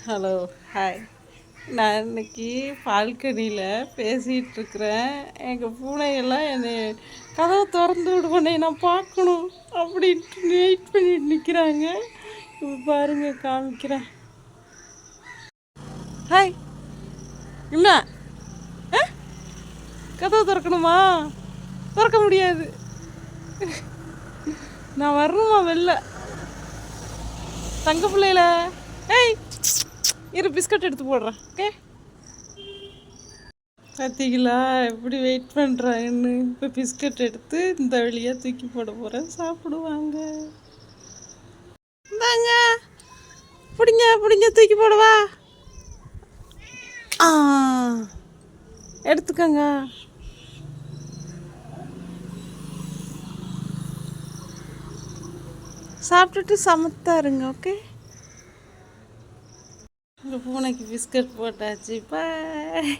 Hello, hi. நான் இன்னைக்கு பால்கனியில் பேசிகிட்ருக்கிறேன். எங்கள் பூனையெல்லாம் என்னை கதவை திறந்து விடுவனே நான் பார்க்கணும் அப்படின்ட்டு வெயிட் பண்ணிட்டு நிற்கிறாங்க. இப்போ பாருங்க காமிக்கிறேன். ஹாய், என்ன கதவை திறக்கணுமா? திறக்க முடியாது. நான் வரணுமா வெளில? தங்க பிள்ளையில ஏய் இரு பிஸ்கட் எடுத்து போடுறேன். ஓகே, பார்த்தீங்களா எப்படி வெயிட் பண்ணுறாங்கன்னு? இப்போ பிஸ்கட் எடுத்து இந்த வழியாக தூக்கி போட போகிறேன், சாப்பிடுவாங்க. இந்தாங்க, பிடிங்க பிடிங்க, தூக்கி போடவா? ஆ, எடுத்துக்கோங்க. சாப்பிட்டுட்டு சமத்தா இருங்க. ஓகே, இந்த பூனைக்கு பிஸ்கட் போட்டாச்சு. பாய்.